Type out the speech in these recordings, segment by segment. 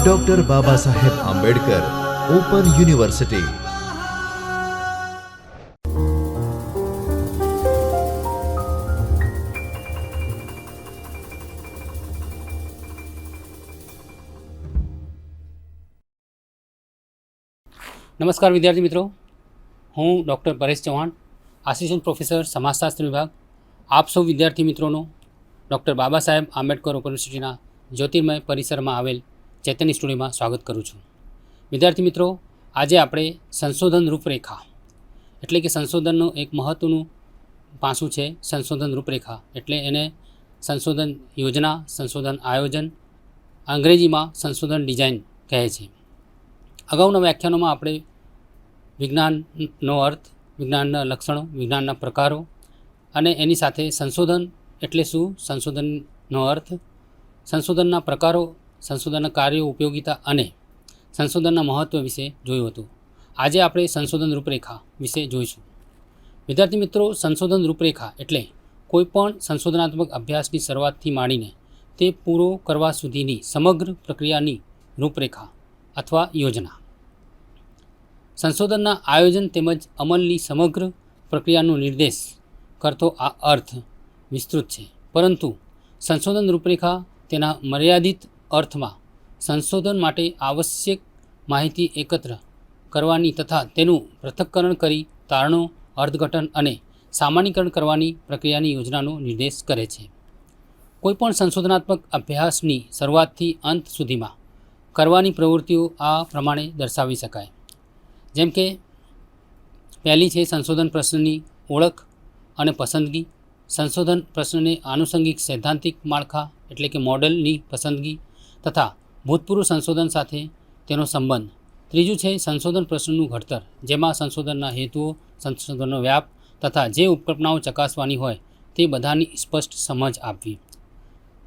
Doctor Baba Saheb Ambedkar open university. नमस्कार विद्यार्थी मित्रों, हूँ doctor Paresh Chauhan, assistant professor समाजशास्त्र विभाग। आप सौ विद्यार्थी मित्रों डॉक्टर बाबा साहेब आंबेडकर ओपन यूनिवर्सिटीना ज्योतिर्मय परिसर में आवेल चैतन्य स्टूडियो में स्वागत करूँ छूँ। विद्यार्थी मित्रों, आज आपणे संशोधन रूपरेखा एटले कि संशोधनનું एक महत्वનું पासुं छे संशोधन रूपरेखा एटले एने संशोधन योजना, संशोधन आयोजन, अंग्रेजी में संशोधन डिजाइन कहे छे। अगाऊना व्याख्यानों में आपणे विज्ञाननो अर्थ, विज्ञानना लक्षणों, विज्ञानना प्रकारों अने एनी साथे संशोधन एटले शुं, संशोधननो अर्थ, संशोधनना प्रकारों, संशोधनना कार्यों, उपयोगिता अने संशोधनना महत्व विषे जोयुं हतुं। आजे आपणे संशोधन रूपरेखा विषे जोईशुं। विद्यार्थी मित्रों, संशोधन रूपरेखा एटले कोईपण संशोधनात्मक अभ्यासनी शरूआतथी मांडीने ते पूरो करवा सुधीनी समग्र प्रक्रियानी रूपरेखा अथवा योजना। संशोधनना आयोजन तेमज अमलनी समग्र प्रक्रियानो निर्देश करतो आ अर्थ विस्तृत है, परंतु संशोधन रूपरेखा तेना मर्यादित अर्थमां संशोधन माटे आवश्यक माहिती एकत्र करवानी तथा तेनुं पृथक्करण करी तारणों, अर्थघटन अने सामान्यीकरण करवानी प्रक्रियानी योजनानो निर्देश करे छे। कोईपण संशोधनात्मक अभ्यासनी शरूआतथी अंत सुधीमां करवानी प्रवृत्तिओ आ प्रमाणे दर्शावी शकाय। जेम के पहली है संशोधन प्रश्ननी ओळख अने पसंदगी, संशोधन प्रश्नने आनुषंगिक सैद्धांतिक माळखा एटले के मॉडलनी पसंदगी तथा भूतपूर्व संशोधन साथे तेनो संबंध। त्रीजू है संशोधन प्रश्नનું ઘડતર, જેમાં સંશોધનના હેતુઓ, સંશોધનનો વ્યાપ તથા જે ઉપકલ્પનાઓ ચકાસવાની હોય તે બધાની સ્પષ્ટ સમજ આપવી।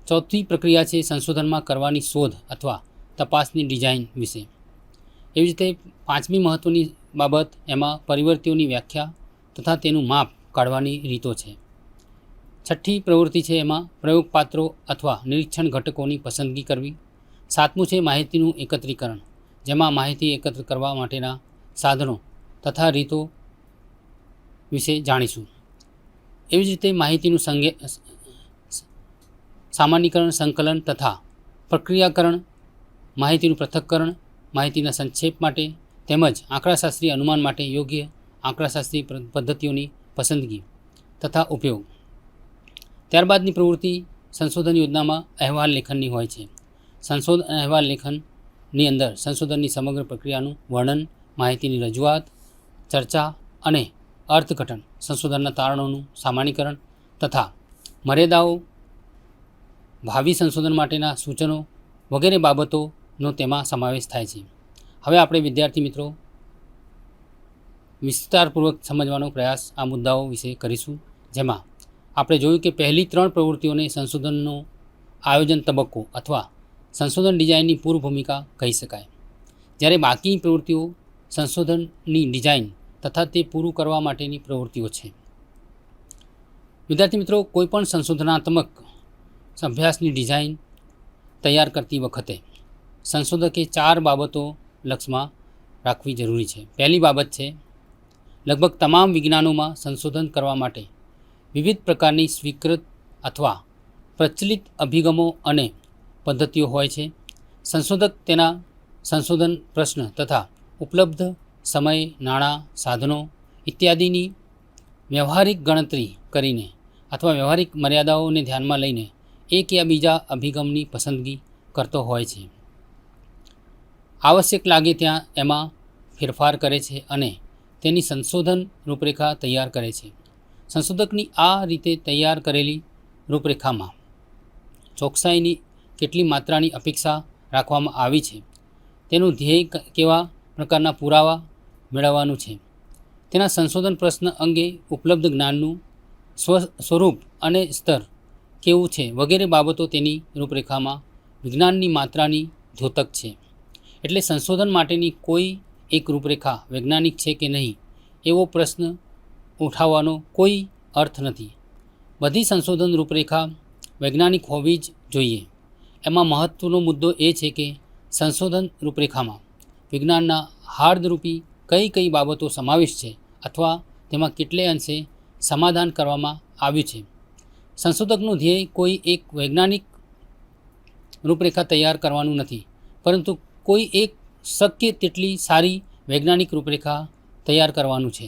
ચોથી પ્રક્રિયા છે સંશોધનમાં કરવાની શોધ અથવા તપાસની ડિઝાઇન વિશે। એવી રીતે પાંચમી મહત્વની બાબત એમાં પરિવર્તિઓની વ્યાખ્યા તથા તેનું માપ કાઢવાની રીતો છે। છઠ્ઠી પ્રવૃત્તિ છે એમાં પ્રયોગપાત્રો અથવા નિરીક્ષણ ઘટકોની પસંદગી કરવી। સાતમું છે માહિતીનું એકત્રીકરણ, જેમાં માહિતી એકત્ર કરવા માટેના સાધનો તથા રીતો વિશે જાણીશું। એવી જ રીતે માહિતીનું સામાન્યીકરણ, સંકલન તથા પ્રક્રિયાકરણ, માહિતીનું પૃથક્કરણ, માહિતીના સંક્ષેપ માટે તેમજ આંકડાશાસ્ત્રીય અનુમાન માટે યોગ્ય આંકડાશાસ્ત્રીય પદ્ધતિઓની પસંદગી તથા ઉપયોગ। ત્યારબાદની પ્રવૃત્તિ સંશોધન યોજનામાં અહેવાલ લેખનની હોય છે। સંશોધન અહેવાલ લેખનની અંદર સંશોધનની સમગ્ર પ્રક્રિયાનું વર્ણન, માહિતીની રજૂઆત, ચર્ચા અને અર્થઘટન, સંશોધનના તારણોનું સામાન્યીકરણ તથા મર્યાદાઓ, ભાવિ સંશોધન માટેના સૂચનો વગેરે બાબતોનો તેમાં સમાવેશ થાય છે। હવે આપણે વિદ્યાર્થી મિત્રો વિસ્તારપૂર્વક સમજવાનો પ્રયાસ આ મુદ્દાઓ વિશે કરીશું, જેમાં આપણે જોયું કે પહેલી ત્રણ પ્રવૃત્તિઓને સંશોધનનો આયોજન તબક્કો અથવા સંશોધન ડિઝાઇનની પૂર્વ ભૂમિકા કહી શકાય, જ્યારે બાકીની પ્રવૃત્તિઓ સંશોધનની ડિઝાઇન તથા તે પૂરું કરવા માટેની પ્રવૃત્તિઓ છે। વિદ્યાર્થી મિત્રો, કોઈપણ સંશોધનાત્મક અભ્યાસની ડિઝાઇન તૈયાર કરતી વખતે સંશોધકે ચાર બાબતો લક્ષમાં રાખવી જરૂરી છે। પહેલી બાબત છે, લગભગ તમામ વિજ્ઞાનોમાં સંશોધન કરવા માટે વિવિધ પ્રકારની સ્વીકૃત અથવા પ્રચલિત અભિગમો અને પદ્ધતિઓ હોય છે। સંશોધક તેના સંશોધન પ્રશ્ન તથા ઉપલબ્ધ સમય, નાણાં, સાધનો ઇત્યાદિની વ્યવહારિક ગણતરી કરીને અથવા વ્યવહારિક મર્યાદાઓને ધ્યાનમાં લઈને એક યા બીજા અભિગમની પસંદગી કરતો હોય છે। આવશ્યક લાગે ત્યાં એમાં ફેરફાર કરે છે અને તેની સંશોધન રૂપરેખા તૈયાર કરે છે। સંશોધકની આ રીતે તૈયાર કરેલી રૂપરેખામાં ચોકસાઈની કેટલી માત્રાની અપેક્ષા રાખવામાં આવી છે, તેનું ધ્યેય કેવા પ્રકારના પુરાવા મેળવવાનું છે, તેના સંશોધન પ્રશ્ન અંગે ઉપલબ્ધ જ્ઞાનનું સ્વરૂપ અને સ્તર કેવું છે વગેરે બાબતો તેની રૂપરેખામાં વિજ્ઞાનની માત્રાની દ્યોતક છે। એટલે સંશોધન માટેની કોઈ એક રૂપરેખા વૈજ્ઞાનિક છે કે નહીં એવો પ્રશ્ન ઉઠાવવાનો કોઈ અર્થ નથી। બધી સંશોધન રૂપરેખા વૈજ્ઞાનિક હોવી જ જોઈએ। એમાં મહત્ત્વનો મુદ્દો એ છે કે સંશોધન રૂપરેખામાં વિજ્ઞાનના હાર્દરૂપી કઈ કઈ બાબતો સમાવિષ્ટ છે અથવા તેમાં કેટલે અંશે સમાધાન કરવામાં આવ્યું છે. સંશોધકનું ધ્યેય કોઈ એક વૈજ્ઞાનિક રૂપરેખા તૈયાર કરવાનું નથી, પરંતુ કોઈ એક શક્ય તેટલી સારી વૈજ્ઞાનિક રૂપરેખા તૈયાર કરવાનું છે.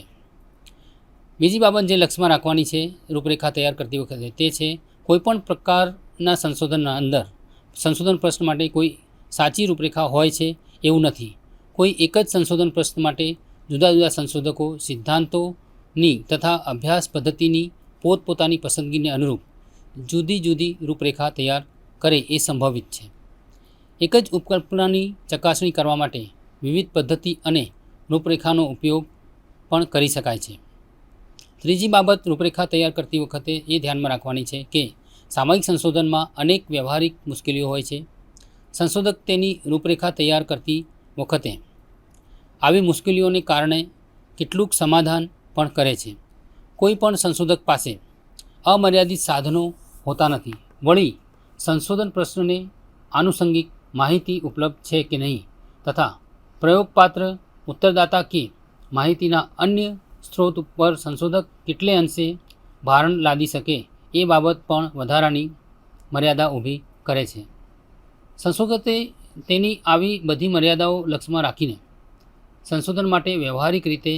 બીજી બાબત જે લક્ષ્યમાં રાખવાની છે રૂપરેખા તૈયાર કરતી વખતે તે છે કોઈપણ પ્રકારના સંશોધનના અંદર સંશોધન પ્રશ્ન માટે કોઈ સાચી રૂપરેખા હોય છે એવું નથી. કોઈ એક જ સંશોધન પ્રશ્ન માટે જુદા જુદા સંશોધકો સિદ્ધાંતોની તથા અભ્યાસ પદ્ધતિની પોતપોતાની પસંદગીને અનુરૂપ જુદી જુદી રૂપરેખા તૈયાર કરે એ સંભવિત છે. એક જ ઉપકલ્પનાની ચકાસણી કરવા માટે વિવિધ પદ્ધતિ અને રૂપરેખાનો ઉપયોગ પણ કરી શકાય છે. ત્રીજી બાબત રૂપરેખા તૈયાર કરતી વખતે એ ધ્યાનમાં રાખવાની છે કે સામાયિક સંશોધનમાં અનેક વ્યવહારિક મુશ્કેલીઓ હોય છે. સંશોધક તેની રૂપરેખા તૈયાર કરતી વખતે આવી મુશ્કેલીઓને કારણે કેટલુંક સમાધાન પણ કરે છે. કોઈ પણ સંશોધક પાસે અમર્યાદિત સાધનો હોતા નથી. વળી સંશોધન પ્રશ્નને આનુષંગિક માહિતી ઉપલબ્ધ છે કે નહીં તથા પ્રયોગપાત્ર ઉત્તરદાતા કે માહિતીના અન્ય સ્ત્રોત ઉપર સંશોધક કેટલે અંશે ભારણ લાદી શકે એ બાબત પણ વધારાની મર્યાદા ઊભી કરે છે. સંશોધકે તેની આવી બધી મર્યાદાઓ લક્ષ્યમાં રાખીને સંશોધન માટે વ્યવહારિક રીતે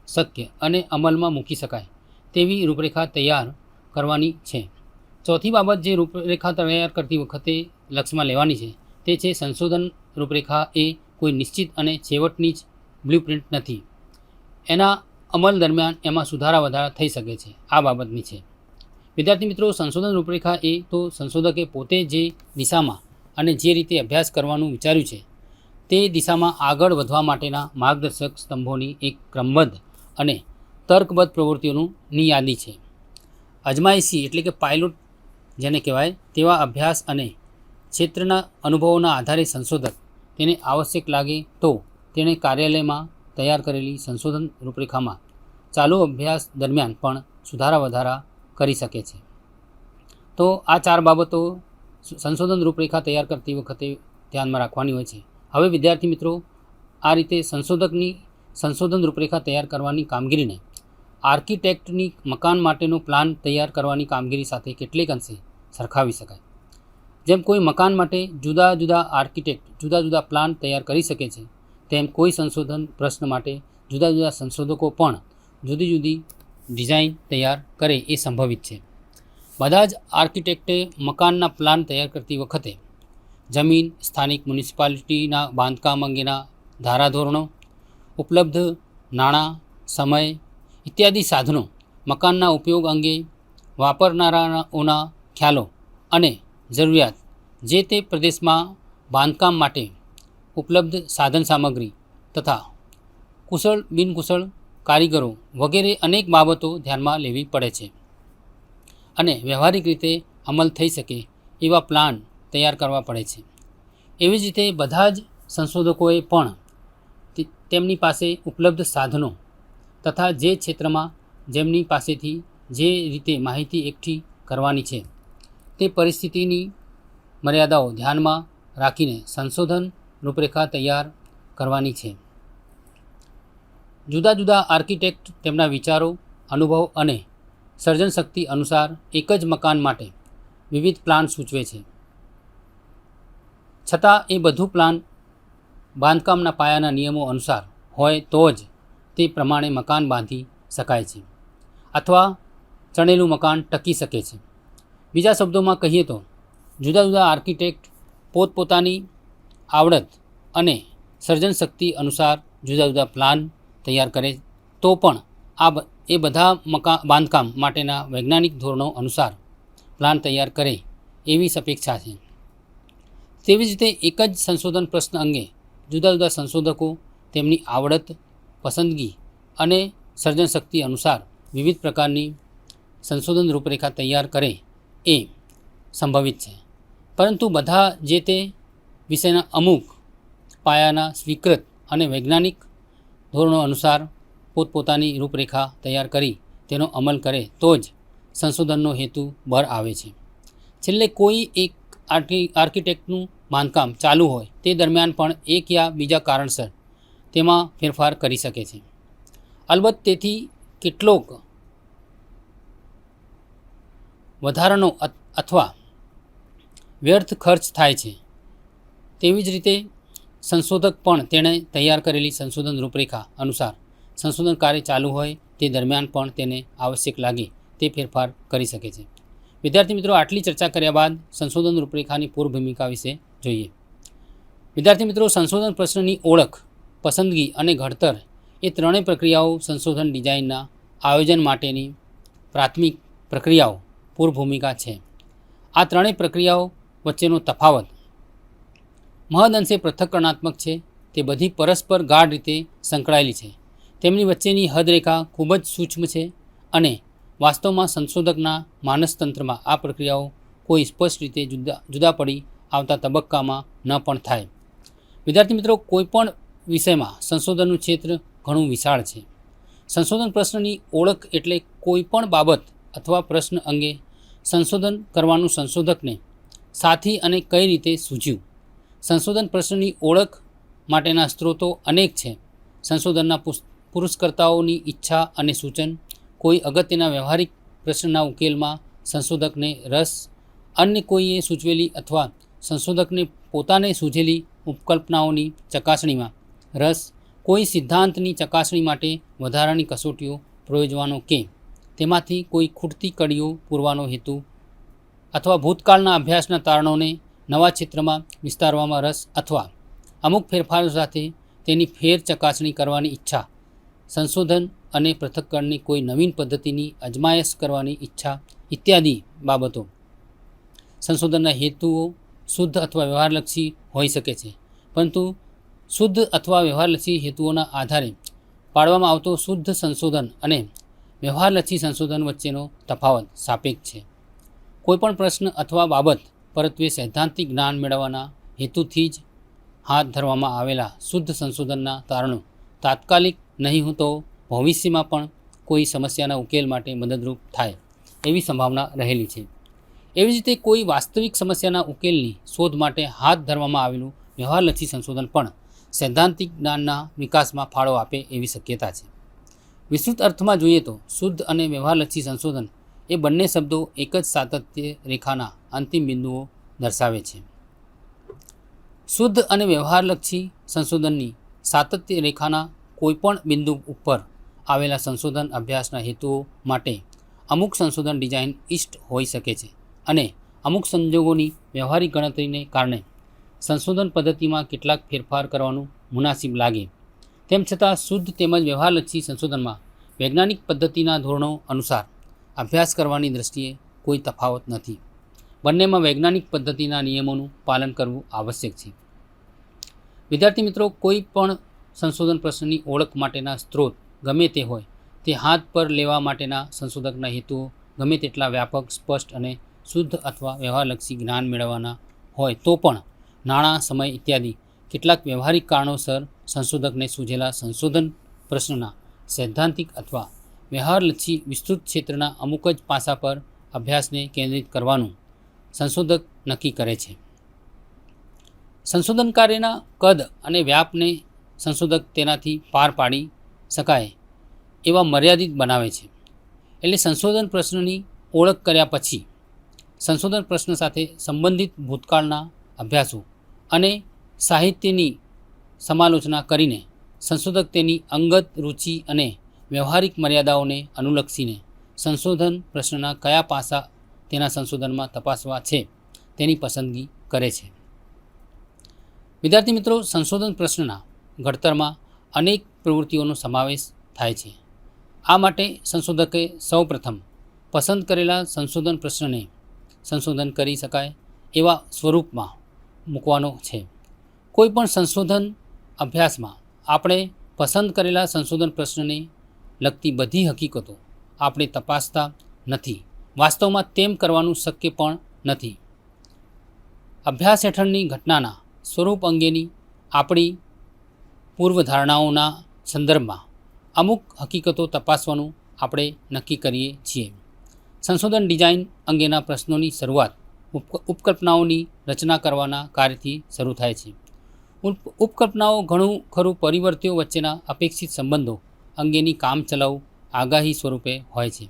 શક્ય અને અમલમાં મૂકી શકાય તેવી રૂપરેખા તૈયાર કરવાની છે. ચોથી બાબત જે રૂપરેખા તૈયાર કરતી વખતે લક્ષ્યમાં લેવાની છે તે છે સંશોધન રૂપરેખા એ કોઈ નિશ્ચિત અને છેવટની જ બ્લુપ્રિન્ટ નથી. એના અમલ દરમિયાન એમાં સુધારા વધારા થઈ શકે છે. આ બાબતની છે. વિદ્યાર્થી મિત્રો, સંશોધન રૂપરેખા એ તો સંશોધકે પોતે જે દિશામાં અને જે રીતે અભ્યાસ કરવાનું વિચાર્યું છે તે દિશામાં આગળ વધવા માટેના માર્ગદર્શક સ્તંભોની એક ક્રમબદ્ધ અને તર્કબદ્ધ પ્રવૃત્તિઓની યાદી છે. અજમાયશી એટલે કે પાયલોટ જેને કહેવાય તેવા અભ્યાસ અને ક્ષેત્રના અનુભવોના આધારે સંશોધક તેને આવશ્યક લાગે તો તેણે કાર્યાલયમાં તૈયાર કરેલી સંશોધન રૂપરેખામાં ચાલુ અભ્યાસ દરમિયાન પણ સુધારા વધારા કરી શકે છે. તો આ ચાર બાબતો સંશોધન રૂપરેખા તૈયાર કરતી વખતે ધ્યાનમાં રાખવાની હોય છે. હવે વિદ્યાર્થી મિત્રો, આ રીતે સંશોધકની સંશોધન રૂપરેખા તૈયાર કરવાની કામગીરીને આર્કિટેક્ટની મકાન માટેનો પ્લાન તૈયાર કરવાની કામગીરી સાથે કેટલેક અંશે સરખાવી શકાય. જેમ કોઈ મકાન માટે જુદા જુદા આર્કિટેક્ટ જુદા જુદા પ્લાન તૈયાર કરી શકે છે, તેમ કોઈ સંશોધન પ્રશ્ન માટે જુદા જુદા સંશોધકો પણ જુદી જુદી ડિઝાઇન તૈયાર કરે એ સંભવિત છે. બધા જ આર્કિટેક્ટે મકાનના પ્લાન તૈયાર કરતી વખતે જમીન, સ્થાનિક મ્યુનિસિપાલિટીના બાંધકામ અંગેના ધારાધોરણો, ઉપલબ્ધ નાણાં, સમય ઇત્યાદિ સાધનો, મકાનના ઉપયોગ અંગે વાપરનારાઓના ખ્યાલો અને જરૂરિયાત, જે તે પ્રદેશમાં બાંધકામ માટે ઉપલબ્ધ સાધન સામગ્રી તથા કુશળ બિનકુશળ કારીગરો વગેરે અનેક બાબતો ધ્યાનમાં લેવી પડે છે અને વ્યવહારિક રીતે અમલ થઈ શકે એવા પ્લાન તૈયાર કરવા પડે છે. એવી જ રીતે બધા જ સંશોધકોએ પણ તેમની પાસે ઉપલબ્ધ સાધનો તથા જે ક્ષેત્રમાં જેમની પાસેથી જે રીતે માહિતી એકઠી કરવાની છે તે પરિસ્થિતિની મર્યાદાઓ ધ્યાનમાં રાખીને સંશોધન રૂપરેખા તૈયાર કરવાની છે. જુદા જુદા આર્કિટેક્ટ તેમના વિચારો, અનુભવ અને સર્જન શક્તિ અનુસાર એક જ મકાન માટે વિવિધ પ્લાન સૂચવે છે. છતાં એ બધું પ્લાન બાંધકામના પાયાના નિયમો અનુસાર હોય તો જ તે પ્રમાણે મકાન બાંધી શકાય છે અથવા ચણેલું મકાન ટકી શકે છે. બીજા શબ્દોમાં કહીએ તો જુદા જુદા આર્કિટેક્ટ પોતપોતાની આવડત અને સર્જન શક્તિ અનુસાર જુદા જુદા પ્લાન તૈયાર કરે તો પણ એ બધા બાંધકામ માટેના વૈજ્ઞાનિક ધોરણો અનુસાર પ્લાન તૈયાર કરે એવી અપેક્ષા છે. તેવી જ રીતે એક જ સંશોધન પ્રશ્ન અંગે જુદા જુદા સંશોધકો તેમની આવડત, પસંદગી અને સર્જન શક્તિ અનુસાર વિવિધ પ્રકારની સંશોધન રૂપરેખા તૈયાર કરે એ સંભવિત છે. પરંતુ બધા જે તે વિષયના અમુક પાયાના સ્વીકૃત અને વૈજ્ઞાનિક ધોરણો અનુસાર પોતપોતાની રૂપરેખા તૈયાર કરી તેનો અમલ કરે તો જ સંશોધનનો હેતુ બર આવે છે. છેલ્લે કોઈ એક આર્કિટેક્ટનું બાંધકામ ચાલુ હોય તે દરમિયાન પણ એક યા બીજા કારણસર તેમાં ફેરફાર કરી શકે છે. અલબત્ત તેથી કેટલોક વધારાનો અથવા વ્યર્થ ખર્ચ થાય છે. તેવી જ રીતે સંશોધક પણ તેણે તૈયાર કરેલી સંશોધન રૂપરેખા અનુસાર સંશોધન કાર્ય ચાલુ હોય તે દરમિયાન પણ તેને આવશ્યક લાગે તે ફેરફાર કરી શકે છે. વિદ્યાર્થી મિત્રો, આટલી ચર્ચા કર્યા બાદ સંશોધન રૂપરેખાની પૂર્વ ભૂમિકા વિશે જોઈએ. વિદ્યાર્થી મિત્રો, સંશોધન પ્રશ્નની ઓળખ, પસંદગી અને ઘડતર એ ત્રણેય પ્રક્રિયાઓ સંશોધન ડિઝાઇનના આયોજન માટેની પ્રાથમિક પ્રક્રિયાઓ પૂર્વ ભૂમિકા છે. આ ત્રણેય પ્રક્રિયાઓ વચ્ચેનો તફાવત મહદઅંશે પૃથક્કરણાત્મક છે. તે બધી પરસ્પર ગાઢ રીતે સંકળાયેલી છે. તેમની વચ્ચેની હદરેખા ખૂબ જ સૂક્ષ્મ છે અને વાસ્તવમાં સંશોધકના માનસતંત્રમાં આ પ્રક્રિયાઓ કોઈ સ્પષ્ટ રીતે જુદા પડી આવતા તબક્કામાં ન પણ થાય. વિદ્યાર્થી મિત્રો, કોઈપણ વિષયમાં સંશોધનનું ક્ષેત્ર ઘણું વિશાળ છે. સંશોધન પ્રશ્નની ઓળખ એટલે કોઈપણ બાબત અથવા પ્રશ્ન અંગે સંશોધન કરવાનું સંશોધકને સાથી અને કઈ રીતે સૂઝ્યું. સંશોધન પ્રશ્નની ઓળખ માટેના સ્ત્રોતો અનેક છે. સંશોધનના પુરસ્કર્તાઓની ઈચ્છા અને સૂચન, કોઈ અગત્યના વ્યવહારિક પ્રશ્નના ઉકેલમાં સંશોધકને રસ, અન્ય કોઈએ સૂચવેલી અથવા સંશોધકને પોતાને સૂઝેલી ઉપકલ્પનાઓની ચકાસણીમાં રસ, કોઈ સિદ્ધાંતની ચકાસણી માટે વધારાની કસોટીઓ પ્રયોજવાનો કે તેમાંથી કોઈ ખૂટતી કડીઓ પૂરવાનો હેતુ, અથવા ભૂતકાળના અભ્યાસના તારણોને નવા ક્ષેત્રમાં વિસ્તારવામાં રસ, અથવા અમુક ફેરફારો સાથે તેની ફેર ચકાસણી કરવાની ઈચ્છા, સંશોધન અને પૃથક્કરણની કોઈ નવીન પદ્ધતિની અજમાયશ કરવાની ઈચ્છા ઇત્યાદિ બાબતો સંશોધનના હેતુઓ શુદ્ધ અથવા વ્યવહારલક્ષી હોઈ શકે છે. પરંતુ શુદ્ધ અથવા વ્યવહારલક્ષી હેતુઓના આધારે પાડવામાં આવતો શુદ્ધ સંશોધન અને વ્યવહારલક્ષી સંશોધન વચ્ચેનો તફાવત સાપેક્ષ છે. કોઈપણ પ્રશ્ન અથવા બાબત પરત્વે સૈદ્ધાંતિક જ્ઞાન મેળવવાના હેતુથી જ હાથ ધરવામાં આવેલા શુદ્ધ સંશોધનના તારણો તાત્કાલિક નહીં તો ભવિષ્યમાં પણ કોઈ સમસ્યાના ઉકેલ માટે મદદરૂપ થાય એવી સંભાવના રહેલી છે. એવી જ રીતે કોઈ વાસ્તવિક સમસ્યાના ઉકેલની શોધ માટે હાથ ધરવામાં આવેલું વ્યવહારલક્ષી સંશોધન પણ સૈદ્ધાંતિક જ્ઞાનના વિકાસમાં ફાળો આપે એવી શક્યતા છે. વિસ્તૃત અર્થમાં જોઈએ તો શુદ્ધ અને વ્યવહારલક્ષી સંશોધન એ બંને શબ્દો એક જ સાતત્ય રેખાના અંતિમ બિંદુઓ દર્શાવે છે. શુદ્ધ અને વ્યવહારલક્ષી સંશોધનની સાતત્ય રેખાના કોઈપણ બિંદુ ઉપર આવેલા સંશોધન અભ્યાસના હેતુઓ માટે અમુક સંશોધન ડિઝાઇન ઇષ્ટ હોઈ શકે છે અને અમુક સંજોગોની વ્યવહારિક ગણતરીને કારણે સંશોધન પદ્ધતિમાં કેટલાક ફેરફાર કરવાનું મુનાસિબ લાગે. તેમ છતાં શુદ્ધ તેમજ વ્યવહારલક્ષી સંશોધનમાં વૈજ્ઞાનિક પદ્ધતિના ધોરણો અનુસાર અભ્યાસ કરવાની દૃષ્ટિએ કોઈ તફાવત નથી. બંનેમાં વૈજ્ઞાનિક પદ્ધતિના નિયમોનું પાલન કરવું આવશ્યક છે. વિદ્યાર્થી મિત્રો, કોઈ પણ સંશોધન પ્રશ્નની ઓળખ માટેના સ્ત્રોત ગમે તે હોય, તે હાથ પર લેવા માટેના સંશોધકના હેતુઓ ગમે તેટલા વ્યાપક, સ્પષ્ટ અને શુદ્ધ અથવા વ્યવહારલક્ષી જ્ઞાન મેળવવાના હોય તો પણ નાણાં, સમય ઇત્યાદિ કેટલાક વ્યવહારિક કારણોસર સંશોધકને સૂઝેલા સંશોધન પ્રશ્નના સૈદ્ધાંતિક અથવા વ્યવહારલક્ષી વિસ્તૃત ક્ષેત્રના અમુક જ પાસા પર અભ્યાસને કેન્દ્રિત કરવાનું સંશોધક નક્કી કરે છે. સંશોધન કાર્યના કદ અને વ્યાપને સંશોધક તેનાથી પાર પાડી શકાય એવા મર્યાદિત બનાવે છે. એટલે સંશોધન પ્રશ્નની ઓળખ કર્યા પછી સંશોધન પ્રશ્ન સાથે સંબંધિત ભૂતકાળના અભ્યાસો અને સાહિત્યની સમાલોચના કરીને સંશોધક તેની અંગત રુચિ અને વ્યવહારિક મર્યાદાઓને અનુલક્ષીને સંશોધન પ્રશ્નના કયા પાસા તેના સંશોધનમાં તપાસવા છે તેની પસંદગી કરે છે. વિદ્યાર્થી મિત્રો, સંશોધન પ્રશ્નના ઘડતરમાં અનેક પ્રવૃત્તિઓનો સમાવેશ થાય છે. આ માટે સંશોધકે સૌપ્રથમ પસંદ કરેલા સંશોધન પ્રશ્નને સંશોધન કરી શકાય એવા સ્વરૂપમાં મૂકવાનો છે. કોઈપણ સંશોધન અભ્યાસમાં આપણે પસંદ કરેલા સંશોધન પ્રશ્નને લગતી બધી હકીકતો આપણે તપાસતા નથી. વાસ્તવમાં તેમ કરવાનું શક્ય પણ નથી. અભ્યાસ હેઠળની ઘટનાના સ્વરૂપ અંગેની આપણી પૂર્વધારણાઓના સંદર્ભમાં અમુક હકીકતો તપાસવાનું આપણે નક્કી કરીએ છીએ. સંશોધન ડિઝાઇન અંગેના પ્રશ્નોની શરૂઆત ઉપકલ્પનાઓની રચના કરવાના કાર્યથી શરૂ થાય છે. ઉપકલ્પનાઓ ઘણું ખરું પરિવર્તિઓ વચ્ચેના અપેક્ષિત સંબંધો અંગેની કામચલાઉ આગાહી સ્વરૂપે હોય છે.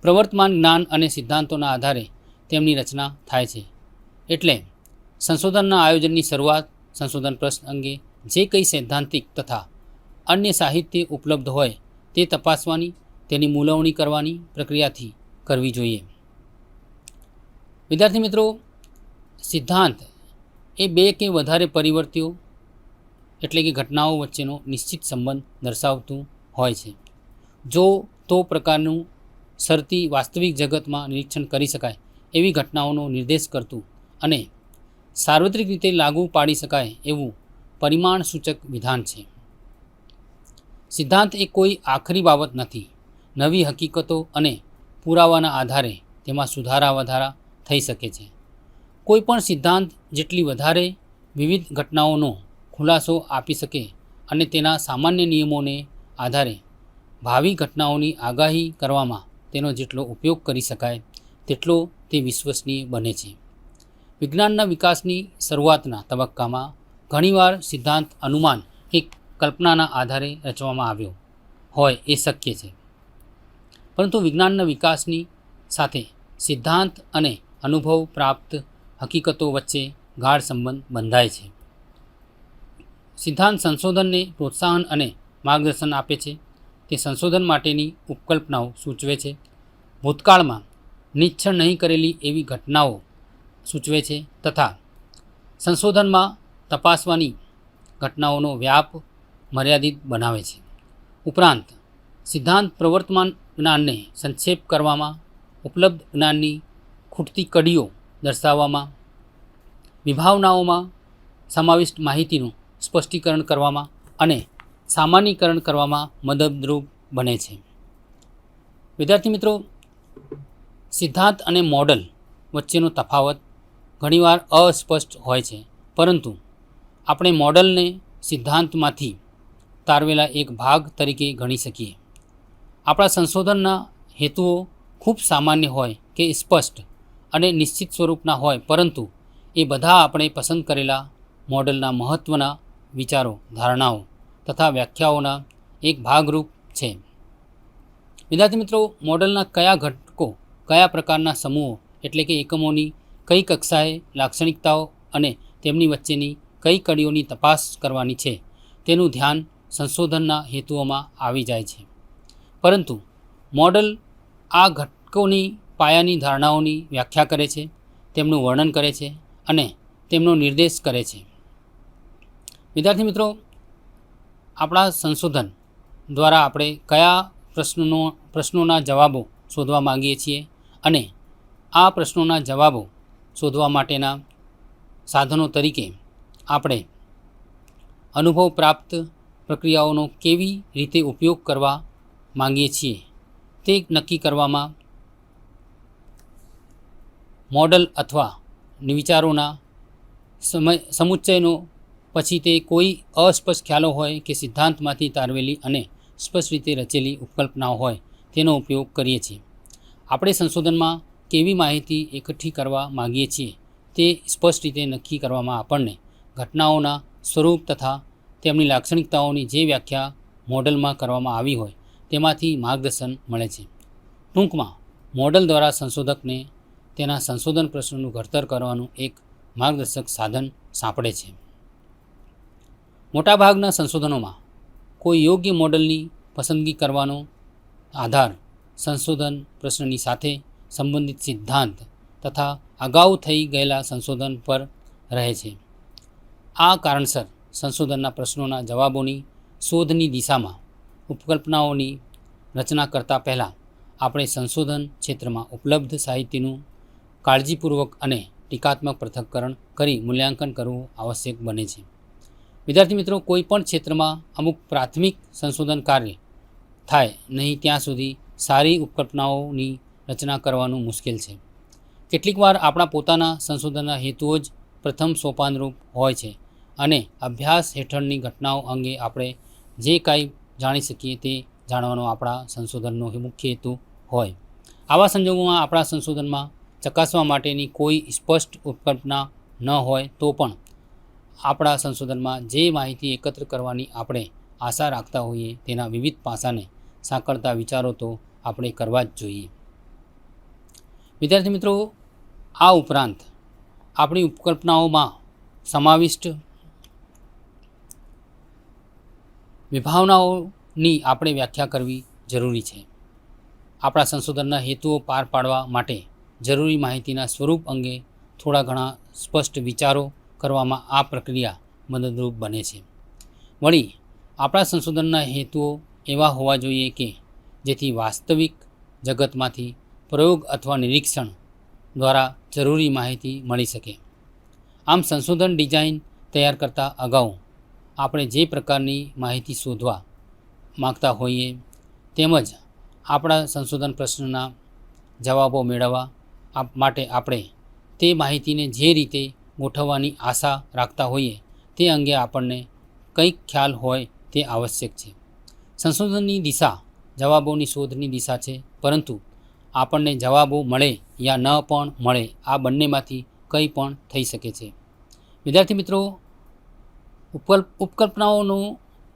પ્રવર્તમાન જ્ઞાન અને સિદ્ધાંતોના આધારે તેમની રચના થાય છે. એટલે સંશોધનના આયોજનની શરૂઆત સંશોધન પ્રશ્ન અંગે જે કંઈ સૈદ્ધાંતિક તથા અન્ય સાહિત્ય ઉપલબ્ધ હોય તે તપાસવાની, તેની મૂલવણી કરવાની પ્રક્રિયાથી કરવી જોઈએ. વિદ્યાર્થી મિત્રો, સિદ્ધાંત એ બે કે વધારે પરિવર્તિઓ એટલે કે ઘટનાઓ વચ્ચેનો નિશ્ચિત સંબંધ દર્શાવતું હોય છે. જો તો પ્રકારનું સરતી વાસ્તવિક જગતમાં નિરીક્ષણ કરી શકાય એવી ઘટનાઓનો નિર્દેશ કરતું અને સાર્વત્રિક રીતે લાગુ પાડી શકાય એવું પરિમાણ સૂચક વિધાન છે. સિદ્ધાંત એ કોઈ આખરી બાબત નથી. નવી હકીકતો અને પુરાવાના આધારે તેમાં સુધારા વધારા થઈ શકે છે. કોઈ પણ સિદ્ધાંત જેટલી વધારે વિવિધ ઘટનાઓનો ખુલાસો આપી શકે અને તેના સામાન્ય નિયમોને આધારે ભાવિ ઘટનાઓની આગાહી કરવામાં તેનો જેટલો ઉપયોગ કરી શકાય તેટલો તે વિશ્વસનીય બને છે. વિજ્ઞાનના વિકાસની શરૂઆતના તબક્કામાં ઘણીવાર સિદ્ધાંત અનુમાન કે કલ્પનાના આધારે રચવામાં આવ્યો હોય એ શક્ય છે. પરંતુ વિજ્ઞાનના વિકાસની સાથે સિદ્ધાંત અને અનુભવ પ્રાપ્ત હકીકતો વચ્ચે ગાઢ સંબંધ બંધાય છે. સિદ્ધાંત સંશોધનને પ્રોત્સાહન અને માર્ગદર્શન આપે છે. તે સંશોધન માટેની ઉપકલ્પનાઓ સૂચવે છે. ભૂતકાળમાં નિરીક્ષણ નહીં કરેલી એવી ઘટનાઓ સૂચવે છે તથા સંશોધનમાં તપાસવાની ઘટનાઓનો વ્યાપ મર્યાદિત બનાવે છે. ઉપરાંત સિદ્ધાંત પ્રવર્તમાન જ્ઞાનને સંક્ષેપ કરવામાં, ઉપલબ્ધ જ્ઞાનની ખૂટતી કડીઓ દર્શાવવામાં, વિભાવનાઓમાં સમાવિષ્ટ માહિતીનું સ્પષ્ટીકરણ કરવામાં અને સામાન્યીકરણ કરવામાં મદદરૂપ બને છે. વિદ્યાર્થી મિત્રો, સિદ્ધાંત અને મોડલ વચ્ચેનો તફાવત ઘણીવાર અસ્પષ્ટ હોય છે, પરંતુ આપણે મોડલને સિદ્ધાંતમાંથી તારવેલા એક ભાગ તરીકે ગણી શકીએ. આપણા સંશોધનના હેતુઓ ખૂબ સામાન્ય હોય કે સ્પષ્ટ અને નિશ્ચિત સ્વરૂપના હોય, પરંતુ એ બધા આપણે પસંદ કરેલા મોડલના મહત્ત્વના વિચારો, ધારણાઓ તથા વ્યાખ્યાઓના એક ભાગરૂપ છે. વિદ્યાર્થી મિત્રો, મોડલના કયા ઘટકો, કયા પ્રકારના સમૂહો એટલે કે એકમોની કઈ કક્ષાએ લાક્ષણિકતાઓ અને તેમની વચ્ચેની કઈ કડીઓની તપાસ કરવાની છે તેનું ધ્યાન સંશોધનના હેતુઓમાં આવી જાય છે. પરંતુ મોડલ આ ઘટકોની પાયાની ધારણાઓની વ્યાખ્યા કરે છે, તેમનું વર્ણન કરે છે અને તેમનો નિર્દેશ કરે છે. વિદ્યાર્થી મિત્રો, આપણા સંશોધન દ્વારા આપણે કયા પ્રશ્નોના જવાબો શોધવા માંગીએ છીએ અને આ પ્રશ્નોના જવાબો શોધવા માટેના સાધનો તરીકે આપણે અનુભવ પ્રાપ્ત પ્રક્રિયાઓનો કેવી રીતે ઉપયોગ કરવા માંગીએ છીએ તે નક્કી કરવામાં મોડલ અથવા વિચારોના સમુચ્ચયનો પછી તે કોઈ અસ્પષ્ટ ખ્યાલો હોય કે સિદ્ધાંતમાંથી તારવેલી અને સ્પષ્ટ રીતે રચેલી ઉપકલ્પનાઓ હોય તેનો ઉપયોગ કરીએ છીએ. આપણે સંશોધનમાં કેવી માહિતી એકઠી કરવા માંગીએ છીએ તે સ્પષ્ટ રીતે નક્કી કરવામાં આપણને ઘટનાઓના સ્વરૂપ તથા તેમની લાક્ષણિકતાઓની જે વ્યાખ્યા મોડલમાં કરવામાં આવી હોય તેમાંથી માર્ગદર્શન મળે છે. ટૂંકમાં મોડલ દ્વારા સંશોધકને તેના સંશોધન પ્રશ્નોનું ઘડતર કરવાનું એક માર્ગદર્શક સાધન સાંપડે છે. મોટાભાગના સંશોધનોમાં કોઈ યોગ્ય મોડલની પસંદગી કરવાનો આધાર સંશોધન પ્રશ્નની સાથે સંબંધિત સિદ્ધાંત તથા અગાઉ થઈ ગયેલા સંશોધન પર રહે છે. આ કારણસર સંશોધનના પ્રશ્નોના જવાબોની શોધની દિશામાં ઉપકલ્પનાઓની રચના કરતાં પહેલાં આપણે સંશોધન ક્ષેત્રમાં ઉપલબ્ધ સાહિત્યનું કાળજીપૂર્વક અને ટીકાત્મક પૃથક્કરણ કરી મૂલ્યાંકન કરવું આવશ્યક બને છે. વિદ્યાર્થી મિત્રો, કોઈ પણ ક્ષેત્રમાં અમુક પ્રાથમિક સંશોધન કાર્ય થાય નહીં ત્યાં સુધી સારી ઉપકલ્પનાઓની રચના કરવાનું મુશ્કેલ છે. કેટલીકવાર આપણા પોતાના સંશોધનના હેતુઓ જ પ્રથમ સોપાનરૂપ હોય છે અને અભ્યાસ હેઠળની ઘટનાઓ અંગે આપણે જે કાંઈ જાણી શકીએ તે જાણવાનો આપણા સંશોધનનો મુખ્ય હેતુ હોય. આવા સંજોગોમાં આપણા સંશોધનમાં ચકાસવા માટેની કોઈ સ્પષ્ટ ઉપકલ્પના ન હોય તો પણ આપણા સંશોધનમાં જે માહિતી એકત્ર કરવાની આપણે આશા રાખતા હોઈએ તેના વિવિધ પાસાને સાંકળતા વિચારો તો આપણે કરવા જ જોઈએ. વિદ્યાર્થી મિત્રો, આ ઉપરાંત આપણી ઉપકલ્પનાઓમાં સમાવિષ્ટ વિભાવનાઓની આપણે વ્યાખ્યા કરવી જરૂરી છે. આપણા સંશોધનના હેતુઓ પાર પાડવા માટે જરૂરી માહિતીના સ્વરૂપ અંગે થોડા ઘણા સ્પષ્ટ વિચારો કરવામાં આ પ્રક્રિયા મદદરૂપ બને છે. વળી આપણા સંશોધનના હેતુઓ એવા હોવા જોઈએ કે જેથી વાસ્તવિક જગતમાંથી પ્રયોગ અથવા નિરીક્ષણ દ્વારા જરૂરી માહિતી મળી શકે. આમ સંશોધન ડિઝાઇન તૈયાર કરતાં અગાઉ આપણે જે પ્રકારની માહિતી શોધવા માગતા હોઈએ તેમજ આપણા સંશોધન પ્રશ્નના જવાબો મેળવવા માટે આપણે તે માહિતીને જે રીતે ગોઠવવાની આશા રાખતા હોઈએ તે અંગે આપણને કંઈક ખ્યાલ હોય તે આવશ્યક છે. સંશોધનની દિશા જવાબોની શોધની દિશા છે, પરંતુ આપણને જવાબો મળે યા ન પણ મળે આ બંનેમાંથી કંઈ પણ થઈ શકે છે. વિદ્યાર્થી મિત્રો, ઉપકલ્પનાઓનો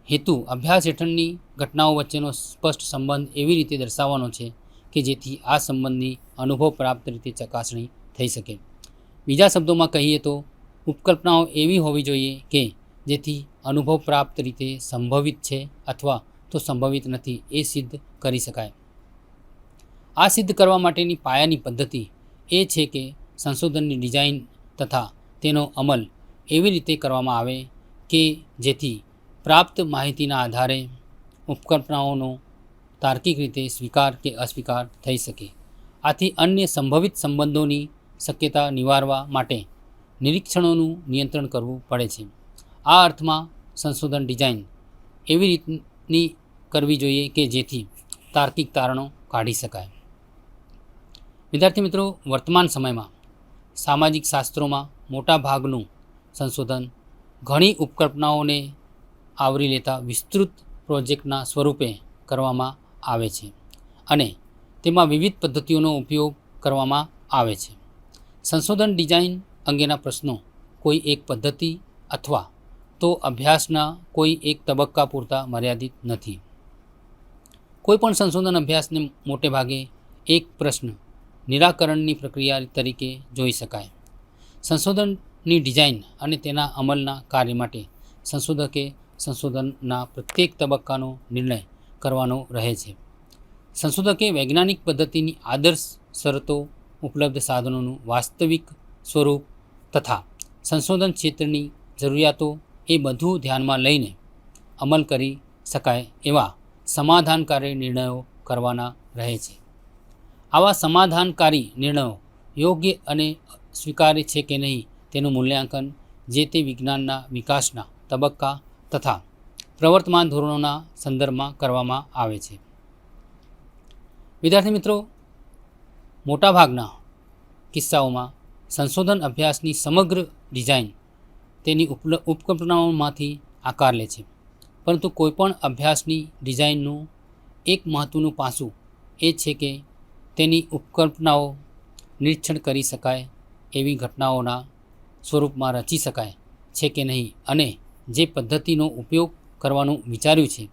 હેતુ અભ્યાસ હેઠળની ઘટનાઓ વચ્ચેનો સ્પષ્ટ સંબંધ એવી રીતે દર્શાવવાનો છે કે જેથી આ સંબંધની અનુભવ પ્રાપ્ત રીતે ચકાસણી થઈ શકે. બીજા શબ્દોમાં કહીએ તો ઉપકલ્પનાઓ એવી હોવી જોઈએ કે જેથી અનુભવ પ્રાપ્ત રીતે સંભવિત છે અથવા તો સંભવિત નથી એ સિદ્ધ કરી શકાય. આ સિદ્ધ કરવા માટેની પાયાની પદ્ધતિ એ છે કે સંશોધનની ડિઝાઇન તથા તેનો અમલ એવી રીતે કરવામાં આવે કે જેથી પ્રાપ્ત માહિતીના આધારે ઉપકલ્પનાઓનો તાર્કિક રીતે સ્વીકાર કે અસ્વીકાર થઈ શકે. આથી અન્ય સંભવિત સંબંધોની શક્યતા નિવારવા માટે નિરીક્ષણોનું નિયંત્રણ કરવું પડે છે. આ અર્થમાં સંશોધન ડિઝાઇન એવી રીતની કરવી જોઈએ કે જેથી તાર્કિક તારણો કાઢી શકાય. વિદ્યાર્થી મિત્રો, વર્તમાન સમયમાં સામાજિક શાસ્ત્રોમાં મોટા ભાગનું સંશોધન ઘણી ઉપકલ્પનાઓને આવરી લેતા વિસ્તૃત પ્રોજેક્ટના સ્વરૂપે કરવામાં આવે છે અને તેમાં વિવિધ પદ્ધતિઓનો ઉપયોગ કરવામાં આવે છે. સંશોધન ડિઝાઇન અંગેના પ્રશ્નો કોઈ એક પદ્ધતિ અથવા તો અભ્યાસના કોઈ એક તબક્કા પૂરતા મર્યાદિત નથી. કોઈપણ સંશોધન અભ્યાસને મોટે ભાગે એક પ્રશ્ન નિરાકરણની પ્રક્રિયા તરીકે જોઈ શકાય. સંશોધનની ડિઝાઇન અને તેના અમલના કાર્ય માટે સંશોધકે સંશોધનના પ્રત્યેક તબક્કાનો નિર્ણય કરવાનો રહે છે. સંશોધકે વૈજ્ઞાનિક પદ્ધતિની આદર્શ શરતો, ઉપલબ્ધ સાધનોનું વાસ્તવિક સ્વરૂપ તથા સંશોધન ક્ષેત્રની જરૂરિયાતો એ બધું ધ્યાનમાં લઈને અમલ કરી શકાય એવા સમાધાનકારી નિર્ણયો કરવાના રહે છે. આવા સમાધાનકારી નિર્ણયો યોગ્ય અને સ્વીકાર્ય છે કે નહીં તેનું મૂલ્યાંકન જે તે વિજ્ઞાનના વિકાસના તબક્કા તથા પ્રવર્તમાન ધોરણોના સંદર્ભમાં કરવામાં આવે છે. વિદ્યાર્થી મિત્રો, મોટાભાગના કિસ્સાઓમાં સંશોધન અભ્યાસની સમગ્ર ડિઝાઇન તેની ઉપકલ્પનાઓમાંથી આકાર લે છે, પરંતુ કોઈપણ અભ્યાસની ડિઝાઇનનું એક મહત્ત્વનું પાસું એ છે કે તેની ઉપકલ્પનાઓ નિરીક્ષણ કરી શકાય એવી ઘટનાઓના સ્વરૂપમાં રચી શકાય છે કે નહીં અને જે પદ્ધતિનો ઉપયોગ કરવાનું વિચાર્યું છે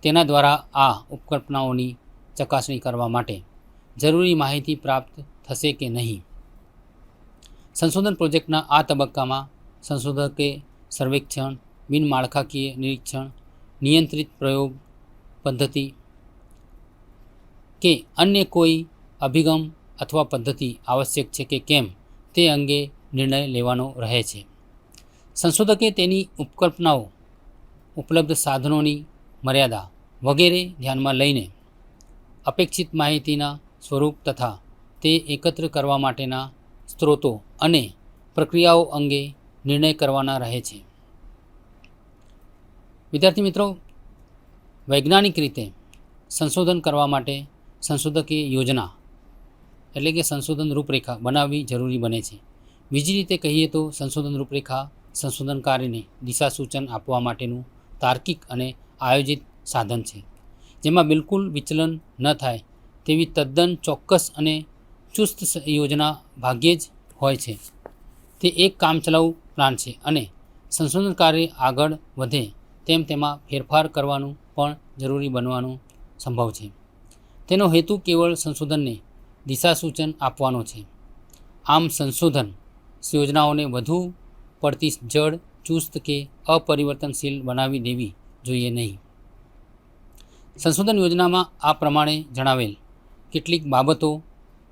તેના દ્વારા આ ઉપકલ્પનાઓની ચકાસણી કરવા માટે જરૂરી માહિતી પ્રાપ્ત થશે કે નહીં. સંશોધન પ્રોજેક્ટના આ તબક્કામાં સંશોધકે સર્વેક્ષણ, બિનમાળખાકીય નિરીક્ષણ, નિયંત્રિત પ્રયોગ પદ્ધતિ કે અન્ય કોઈ અભિગમ અથવા પદ્ધતિ આવશ્યક છે કે કેમ તે અંગે નિર્ણય લેવાનો રહે છે. સંશોધકે તેની ઉપકલ્પનાઓ, ઉપલબ્ધ સાધનોની મર્યાદા વગેરે ધ્યાનમાં લઈને અપેક્ષિત માહિતીના સ્વરૂપ તથા તે એકત્ર કરવા માટેના સ્ત્રોતો અને પ્રક્રિયાઓ અંગે નિર્ણય કરવાના રહે છે. વિદ્યાર્થી મિત્રો, વૈજ્ઞાનિક રીતે સંશોધન કરવા માટે સંશોધકે યોજના એટલે કે સંશોધન રૂપરેખા બનાવવી જરૂરી બને છે. બીજી રીતે કહીએ તો સંશોધન રૂપરેખા સંશોધન કાર્યને દિશા સૂચન આપવા માટેનું તાર્કિક અને આયોજિત સાધન છે, જેમાં બિલકુલ વિચલન ન થાય તેવી તદ્દન ચોક્કસ અને ચુસ્ત યોજના ભાગ્યે જ હોય છે. તે એક કામચલાઉ પ્લાન છે અને સંશોધન કાર્ય આગળ વધે તેમ તેમાં ફેરફાર કરવાનું પણ જરૂરી બનવાનો સંભવ છે. તેનો હેતુ કેવળ સંશોધનને દિશાસૂચન આપવાનો છે. આમ સંશોધન યોજનાઓને વધુ પડતી જડ, ચુસ્ત કે અપરિવર્તનશીલ બનાવી દેવી જોઈએ નહીં. સંશોધન યોજનામાં આ પ્રમાણે જણાવેલ કેટલીક બાબતો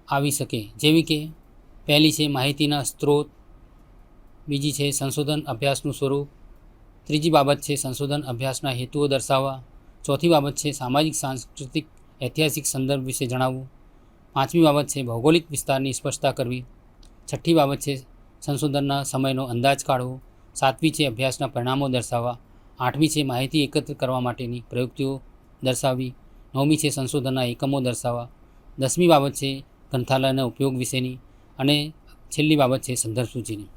આવી શકે, જેવી કે પહેલી છે માહિતીના સ્ત્રોત, બીજી છે સંશોધન અભ્યાસનું સ્વરૂપ, ત્રીજી બાબત છે સંશોધન અભ્યાસના હેતુઓ દર્શાવવા, ચોથી બાબત છે સામાજિક, સાંસ્કૃતિક, ઐતિહાસિક સંદર્ભ વિશે જણાવવું, પાંચમી બાબત છે ભૌગોલિક વિસ્તારની સ્પષ્ટતા કરવી, છઠ્ઠી બાબત છે સંશોધનના સમયનો અંદાજ કાઢવો, સાતમી છે અભ્યાસના પરિણામો દર્શાવવા, આઠમી છે માહિતી એકત્ર કરવા માટેની પ્રયુક્તિઓ દર્શાવવી, નવમી છે સંશોધનના એકમો દર્શાવવા, દસમી બાબત છે ગ્રંથાલયના ઉપયોગ વિશેની અને છેલ્લી બાબત છે સંદર્ભ સૂચિની.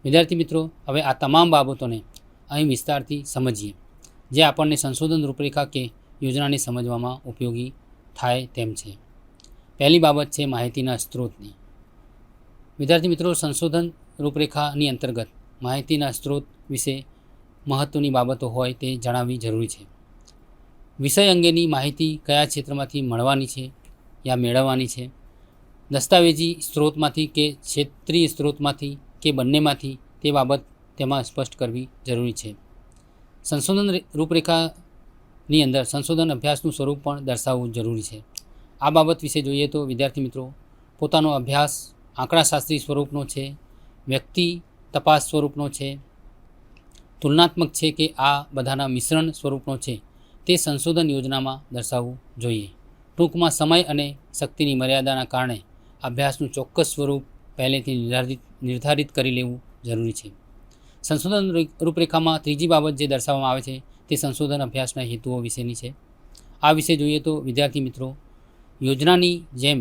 વિદ્યાર્થી મિત્રો, હવે આ તમામ બાબતોને અહીં વિસ્તારથી સમજીએ, જે આપણને સંશોધન રૂપરેખા કે યોજનાને સમજવામાં ઉપયોગી થાય તેમ છે. પહેલી બાબત છે માહિતીના સ્ત્રોતની. વિદ્યાર્થી મિત્રો, સંશોધન રૂપરેખાની અંતર્ગત માહિતીના સ્ત્રોત વિશે મહત્ત્વની બાબતો હોય તે જણાવવી જરૂરી છે. વિષય અંગેની માહિતી કયા ક્ષેત્રમાંથી મળવાની છે યા મેળવવાની છે, દસ્તાવેજી સ્ત્રોતમાંથી કે ક્ષેત્રીય સ્ત્રોતમાંથી કે બંનેમાંથી, તે બાબત તેમાં સ્પષ્ટ કરવી જરૂરી છે. સંશોધન રૂપરેખાની અંદર સંશોધન અભ્યાસનું સ્વરૂપ પણ દર્શાવવું જરૂરી છે. આ બાબત વિશે જોઈએ તો વિદ્યાર્થી મિત્રો, પોતાનો અભ્યાસ આંકડાશાસ્ત્રી સ્વરૂપનો છે, વ્યક્તિ તપાસ સ્વરૂપનો છે, તુલનાત્મક છે કે આ બધાના મિશ્રણ સ્વરૂપનો છે, તે સંશોધન યોજનામાં દર્શાવવું જોઈએ. ટૂંકમાં સમય અને શક્તિની મર્યાદાના કારણે અભ્યાસનું ચોક્કસ સ્વરૂપ પહેલેથી નિર્ધારિત કરી લેવું જરૂરી છે. સંશોધન રૂપરેખામાં ત્રીજી બાબત જે દર્શાવવામાં આવે છે તે સંશોધન અભ્યાસના હેતુઓ વિશેની છે. આ વિશે જોઈએ તો વિદ્યાર્થી મિત્રો, યોજનાની જેમ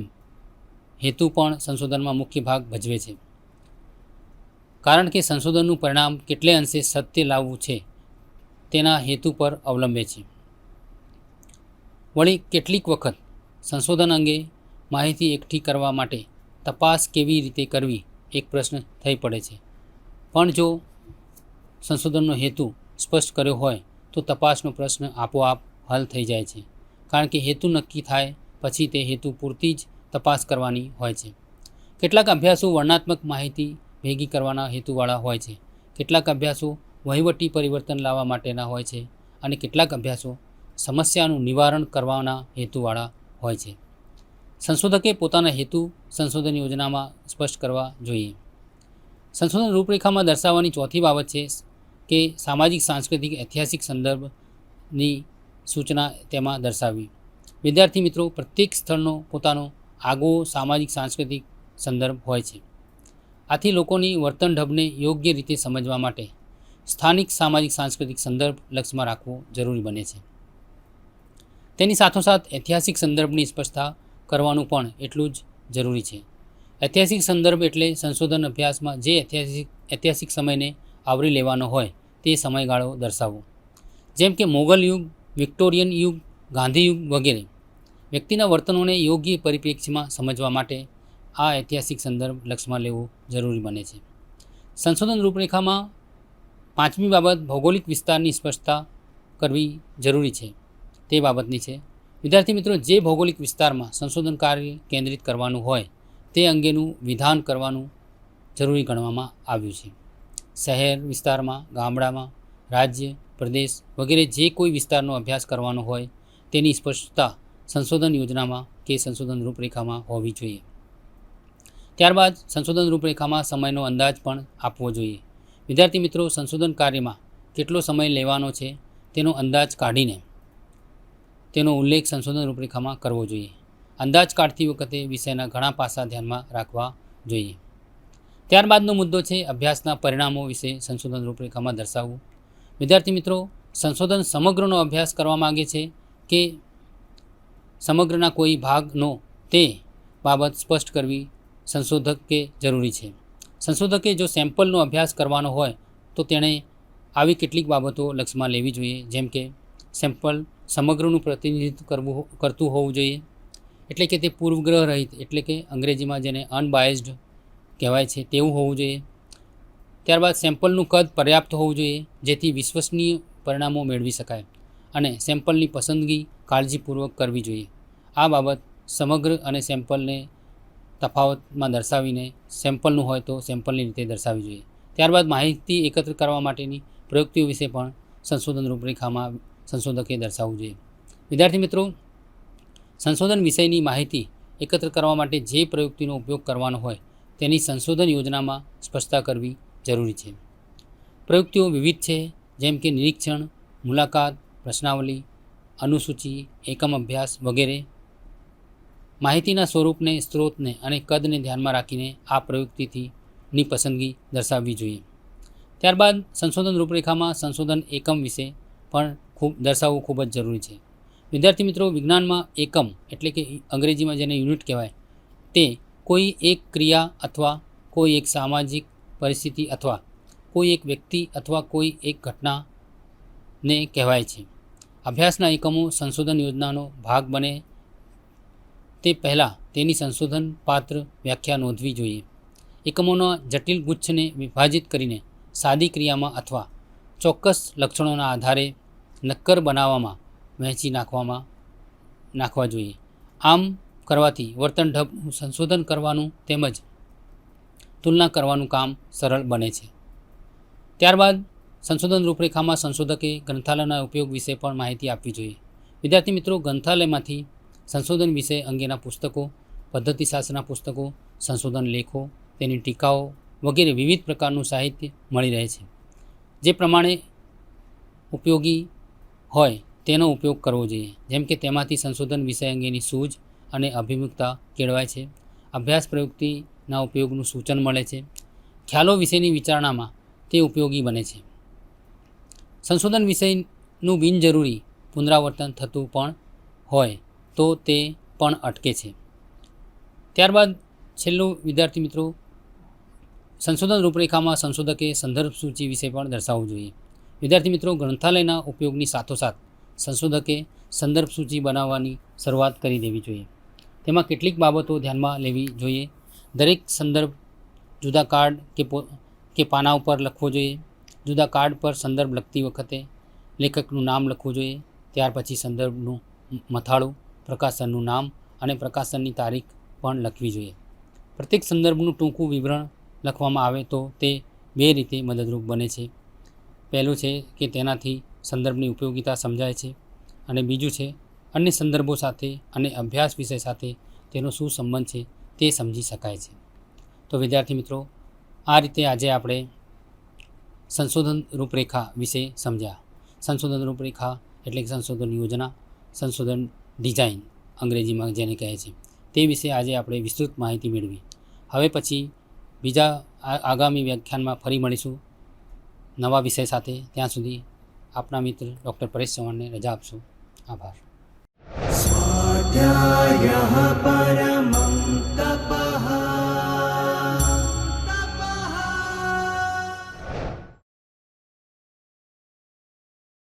હેતુ પણ સંશોધનમાં મુખ્ય ભાગ ભજવે છે, કારણ કે સંશોધનનું પરિણામ કેટલે અંશે સત્ય લાવવું છે તેના હેતુ પર અવલંબે છે. વળી કેટલીક વખત સંશોધન અંગે માહિતી એકઠી કરવા માટે તપાસ કેવી રીતે કરવી એક પ્રશ્ન થઈ પડે છે, પણ જો સંશોધનનો હેતુ સ્પષ્ટ કર્યો હોય તો તપાસનો પ્રશ્ન આપોઆપ હલ થઈ જાય છે, કારણ કે હેતુ નક્કી થાય પછી તે હેતુ પૂરતી જ તપાસ કરવાની હોય છે. કેટલાક અભ્યાસો વર્ણનાત્મક માહિતી ભેગી કરવાના હેતુવાળા હોય છે, કેટલાક અભ્યાસો વહીવટી પરિવર્તન લાવવા માટેના હોય છે અને કેટલાક અભ્યાસો સમસ્યાનું નિવારણ કરવાના હેતુવાળા હોય છે. સંશોધકે પોતાના હેતુ સંશોધન યોજનામાં સ્પષ્ટ કરવા જોઈએ. સંશોધન રૂપરેખામાં દર્શાવવાની ચોથી બાબત છે કે સામાજિક, સાંસ્કૃતિક, ઐતિહાસિક સંદર્ભની સૂચના તેમાં દર્શાવવી. વિદ્યાર્થી મિત્રો, પ્રત્યેક સ્થળનો પોતાનો આગવો સામાજિક, સાંસ્કૃતિક સંદર્ભ હોય છે. આથી લોકોની વર્તન ઢબને યોગ્ય રીતે સમજવા માટે સ્થાનિક સામાજિક, સાંસ્કૃતિક સંદર્ભ લક્ષમાં રાખવો જરૂરી બને છે. તેની સાથોસાથ ઐતિહાસિક સંદર્ભની સ્પષ્ટતા કરવાનું પણ એટલું જ જરૂરી છે. ઐતિહાસિક સંદર્ભ એટલે સંશોધન અભ્યાસમાં જે ઐતિહાસિક સમયને આવરી લેવાનો હોય તે સમયગાળો દર્શાવવો, જેમ કે મોગલ યુગ, વિક્ટોરિયન યુગ, ગાંધી યુગ વગેરે. વ્યક્તિના વર્તનોને યોગ્ય પરિપ્રેક્ષ્યમાં સમજવા માટે આ ઐતિહાસિક સંદર્ભ લક્ષમાં લેવો જરૂરી બને છે. સંશોધન રૂપરેખામાં પાંચમી બાબત ભૌગોલિક વિસ્તારની સ્પષ્ટતા કરવી જરૂરી છે તે બાબતની છે. વિદ્યાર્થી મિત્રો, જે ભૌગોલિક વિસ્તારમાં સંશોધન કાર્ય કેન્દ્રિત કરવાનું હોય તે અંગેનું વિધાન કરવાનું જરૂરી ગણવામાં આવ્યું છે. શહેર વિસ્તારમાં, ગામડામાં, રાજ્ય, પ્રદેશ વગેરે જે કોઈ વિસ્તારનો અભ્યાસ કરવાનો હોય તેની સ્પષ્ટતા સંશોધન યોજનામાં કે સંશોધન રૂપરેખામાં હોવી જોઈએ. ત્યારબાદ સંશોધન રૂપરેખામાં સમયનો અંદાજ પણ આપવો જોઈએ. વિદ્યાર્થી મિત્રો, સંશોધન કાર્યમાં કેટલો સમય લેવાનો છે તેનો અંદાજ કાઢીને તેનો ઉલ્લેખ સંશોધન રૂપરેખામાં કરવો જોઈએ. અંદાજ કાઢતી વખતે વિષયના ઘણા પાસા ધ્યાનમાં રાખવા જોઈએ. ત્યારબાદનો મુદ્દો છે અભ્યાસના પરિણામો વિશે સંશોધન રૂપરેખામાં દર્શાવવું. વિદ્યાર્થી મિત્રો, સંશોધન સમગ્રનો અભ્યાસ કરવા માગે છે કે સમગ્રના કોઈ ભાગનો તે બાબત સ્પષ્ટ કરવી સંશોધકે જરૂરી છે. સંશોધકે જો સેમ્પલનો અભ્યાસ કરવાનો હોય તો તેણે આવી કેટલીક બાબતો લક્ષમાં લેવી જોઈએ, જેમ કે સેમ્પલ સમગ્રનું પ્રતિનિધિત્વ કરતું હોવું જોઈએ. એટલે કે તે પૂર્વગ્રહ રહિત, એટલે કે અંગ્રેજીમાં જેને અનબાયસ્ડ કહેવાય છે તેવું હોવું જોઈએ. ત્યારબાદ સેમ્પલનું કદ પર્યાપ્ત હોવું જોઈએ જેથી વિશ્વસનીય પરિણામો મેળવી શકાય, અને સેમ્પલની પસંદગી કાળજીપૂર્વક કરવી જોઈએ. આ બાબત સમગ્ર અને સેમ્પલને તફાવતમાં દર્શાવીને સેમ્પલનું હોય તો સેમ્પલની રીતે દર્શાવવી જોઈએ. ત્યારબાદ માહિતી એકત્ર કરવા માટેની પ્રયુક્તિઓ વિશે પણ સંશોધન રૂપરેખામાં સંશોધકે દર્શાવવું જોઈએ. વિદ્યાર્થી મિત્રો, સંશોધન વિષયની માહિતી એકત્ર કરવા માટે જે પ્રયુક્તિનો ઉપયોગ કરવાનો હોય તેની સંશોધન યોજનામાં સ્પષ્ટતા કરવી જરૂરી છે. પ્રયુક્તિઓ વિવિધ છે, જેમ કે નિરીક્ષણ, મુલાકાત, પ્રશ્નાવલી, અનુસૂચિ, એકમ અભ્યાસ વગેરે. માહિતીના સ્વરૂપને, સ્ત્રોતને અને કદને ધ્યાનમાં રાખીને આ પ્રયુક્તિની પસંદગી દર્શાવવી જોઈએ. ત્યારબાદ સંશોધન રૂપરેખામાં સંશોધન એકમ વિશે પણ દર્શાવવું ખૂબ જ જરૂરી છે. વિદ્યાર્થી મિત્રો, વિજ્ઞાનમાં એકમ એટલે કે અંગ્રેજીમાં જેને યુનિટ કહેવાય તે કોઈ એક ક્રિયા અથવા કોઈ એક સામાજિક પરિસ્થિતિ અથવા કોઈ એક વ્યક્તિ અથવા કોઈ એક ઘટનાને કહેવાય છે. અભ્યાસના એકમો સંશોધન યોજનાનો ભાગ બને તે પહેલાં તેની સંશોધન પાત્ર વ્યાખ્યા નોંધવી જોઈએ. એકમોના જટિલ ગુચ્છને વિભાજિત કરીને સાદી ક્રિયામાં અથવા ચોક્કસ લક્ષણોના આધારે નક્કર બનાવવામાં વહેંચી નાખવા જોઈએ. આમ કરવાથી વર્તન ઢબનું સંશોધન કરવાનું તેમજ તુલના કરવાનું કામ સરળ બને છે. ત્યારબાદ સંશોધન રૂપરેખામાં સંશોધકે ગ્રંથાલયના ઉપયોગ વિશે પણ માહિતી આપવી જોઈએ. વિદ્યાર્થી મિત્રો, ગ્રંથાલયમાંથી સંશોધન વિષય અંગેના પુસ્તકો, પદ્ધતિશાસ્ત્રના પુસ્તકો, સંશોધન લેખો, તેની ટીકાઓ વગેરે વિવિધ પ્રકારનું સાહિત્ય મળી રહે છે. જે પ્રમાણે ઉપયોગી હોય તેનો ઉપયોગ કરવો જોઈએ. જેમ કે તેમાંથી સંશોધન વિષય અંગેની સૂઝ અને અભિમુખતા કેળવાય છે. અભ્યાસ પ્રયુક્તિના ઉપયોગનું સૂચન મળે છે. ખ્યાલો વિશેની વિચારણામાં તે ઉપયોગી બને છે. સંશોધન વિષયનું બિનજરૂરી પુનરાવર્તન થતું પણ હોય તો તે પણ અટકે છે. ત્યારબાદ છેલ્લું વિદ્યાર્થી મિત્રો, સંશોધન રૂપરેખામાં સંશોધકે સંદર્ભ સૂચિ વિશે પણ દર્શાવવું જોઈએ. વિદ્યાર્થી મિત્રો, ગ્રંથાલયના ઉપયોગની સાથોસાથ સંશોધકે સંદર્ભ સૂચિ બનાવવાની શરૂઆત કરી દેવી જોઈએ. તેમાં કેટલીક બાબતો ધ્યાનમાં લેવી જોઈએ. દરેક સંદર્ભ જુદા કાર્ડ કે પાના ઉપર લખવો જોઈએ. જુદા કાર્ડ પર સંદર્ભ લખતી વખતે લેખકનું નામ લખવું જોઈએ. ત્યાર પછી સંદર્ભનું મથાળું, પ્રકાશનનું નામ અને પ્રકાશનની તારીખ પણ લખવી જોઈએ. પ્રત્યેક સંદર્ભનું ટૂંકું વિવરણ લખવામાં આવે તો તે બે રીતે મદદરૂપ બને છે. પહેલું છે કે તેનાથી સંદર્ભની ઉપયોગિતા સમજાય છે, અને બીજું છે અન્ય સંદર્ભો સાથે અને અભ્યાસ વિષય સાથે તેનો શું સંબંધ છે તે સમજી શકાય છે. તો વિદ્યાર્થી મિત્રો, આ રીતે આજે આપણે સંશોધન રૂપરેખા વિશે સમજ્યા. સંશોધન રૂપરેખા એટલે કે સંશોધન યોજના, સંશોધન ડિઝાઇન અંગ્રેજીમાં જેને કહે છે, તે વિશે આજે આપણે વિસ્તૃત માહિતી મેળવી. હવે પછી બીજા આગામી વ્યાખ્યાનમાં ફરી મળીશું નવા વિષય સાથે. ત્યાં સુધી આપના મિત્ર ડૉક્ટર પરેશ ચૌહાણને રજા આપશો. આભાર. સ્વાધ્યાયઃ પરમઃ